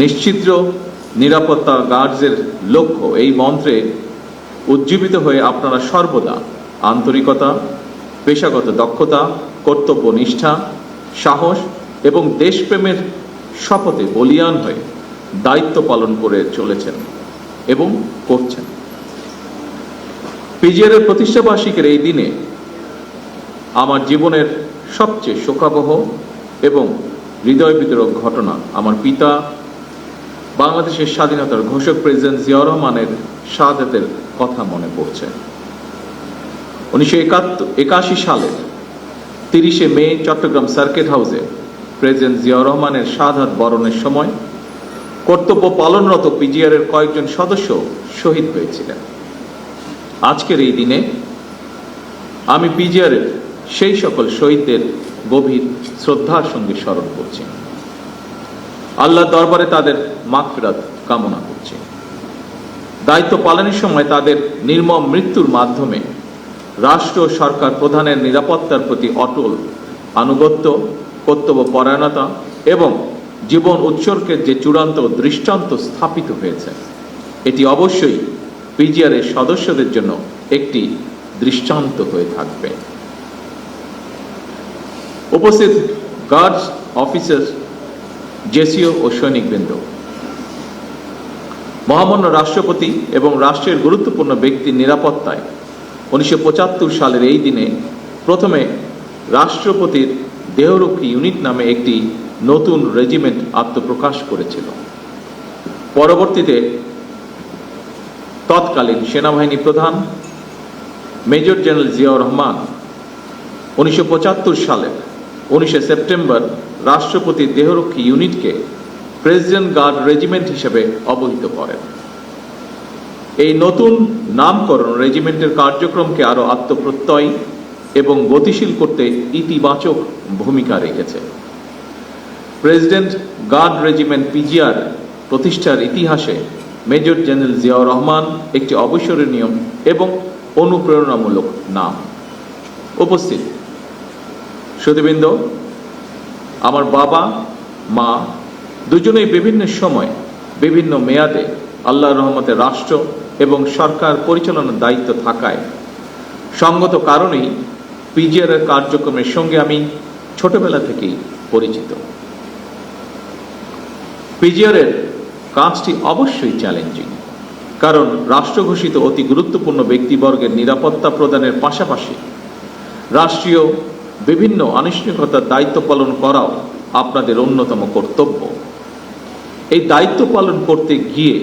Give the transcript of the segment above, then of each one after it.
নিশ্চিদ্র নিরাপত্তা গার্ডসের লক্ষ্য এই মন্ত্রে উজ্জীবিত হয়ে আপনারা সর্বদা আন্তরিকতা, পেশাগত দক্ষতা, কর্তব্য নিষ্ঠা, সাহস এবং দেশপ্রেমের শপথে বলীয়ান হয়ে দায়িত্ব পালন করে চলেছেন এবং করছেন। পিজিআর এর প্রতিষ্ঠাবার্ষিকীর এই দিনে আমার জীবনের সবচেয়ে শোকাবহ এবং হৃদয় বিদারক ঘটনা আমার পিতা বাংলাদেশের স্বাধীনতার ঘোষক প্রেসিডেন্ট জিয়াউর রহমানের শাহাদাতের কথা মনে পড়ছে। 1981 সালের 30 মে চট্টগ্রাম সার্কিট হাউসে প্রেসিডেন্ট জিয়াউর রহমানের শাহাদাত বরণের সময় কর্তব্য পালনরত পিজিআর এর কয়েকজন সদস্য শহীদ হয়েছিলেন। আজকের এই দিনে আমি পিজিআর এর সেই সকল শহীদদের গভীর শ্রদ্ধার সঙ্গে স্মরণ করছি। আল্লাহর দরবারে তাদের মাগফিরাত কামনা করছি। দায়িত্ব পালনের সময় তাদের নির্মম মৃত্যুর মাধ্যমে রাষ্ট্র সরকার প্রধানের নিরাপত্তার প্রতি অটল আনুগত্য, কর্তব্য পরায়ণতা এবং জীবন উৎসর্গের যে চূড়ান্ত দৃষ্টান্ত স্থাপিত হয়েছে, এটি অবশ্যই পিজিআর এর সদস্যদের জন্য একটি দৃষ্টান্ত হয়ে থাকবে। উপস্থিত গার্ডস অফিসার, জেসিও ও সৈনিকবৃন্দ, মহামান্য রাষ্ট্রপতি এবং রাষ্ট্রের গুরুত্বপূর্ণ ব্যক্তির নিরাপত্তায় 1975 সালের এই দিনে প্রথমে রাষ্ট্রপতির দেহরক্ষী ইউনিট নামে একটি নতুন রেজিমেন্ট আত্মপ্রকাশ করেছিল। পরবর্তীতে তৎকালীন সেনাবাহিনী প্রধান মেজর জেনারেল জিয়াউর রহমান 1975 সালের 19 সেপ্টেম্বর রাষ্ট্রপতির দেহরক্ষী ইউনিটকে প্রেসিডেন্ট গার্ড রেজিমেন্ট হিসেবে অবহিত করেন। এই নতুন নামকরণ রেজিমেন্টের কার্যক্রমকে আরো আত্মপ্রত্যয়ী এবং গতিশীল করতে ইতিবাচক ভূমিকা রেখেছে। প্রেসিডেন্ট গার্ড রেজিমেন্ট পিজিআর প্রতিষ্ঠার ইতিহাসে মেজর জেনারেল জিয়াউর রহমান একটি অবিস্মরণীয় এবং অনুপ্রেরণামূলক নাম। উপস্থিত সুধীবৃন্দ, আমার বাবা মা দুজনেই বিভিন্ন সময় বিভিন্ন মেয়াদে আল্লাহর রহমতে রাষ্ট্র এবং সরকার পরিচালনার দায়িত্ব থাকায় সঙ্গত কারণেই পিজিআর এর কার্যক্রমের সঙ্গে আমি ছোটবেলা থেকেই পরিচিত। পিজিআর এর কাজটি অবশ্যই চ্যালেঞ্জিং, কারণ রাষ্ট্র ঘোষিত অতি গুরুত্বপূর্ণ ব্যক্তিবর্গের নিরাপত্তা প্রদানের পাশাপাশি রাষ্ট্রীয় বিভিন্ন আনুষ্ঠানিকতার দায়িত্ব পালন করাও আপনাদের অন্যতম কর্তব্য। এই দায়িত্ব পালন করতে গিয়ে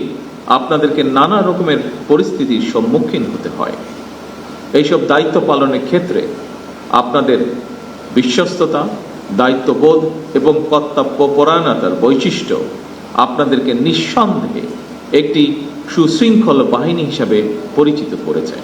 আপনাদেরকে নানা রকমের পরিস্থিতির সম্মুখীন হতে হয়। এইসব দায়িত্ব পালনের ক্ষেত্রে আপনাদের বিশ্বস্ততা, দায়িত্ববোধ এবং কর্তব্য পরায়ণতার বৈশিষ্ট্য আপনাদেরকে নিঃসন্দেহে একটি সুশৃঙ্খল বাহিনী হিসাবে পরিচিত করেছে।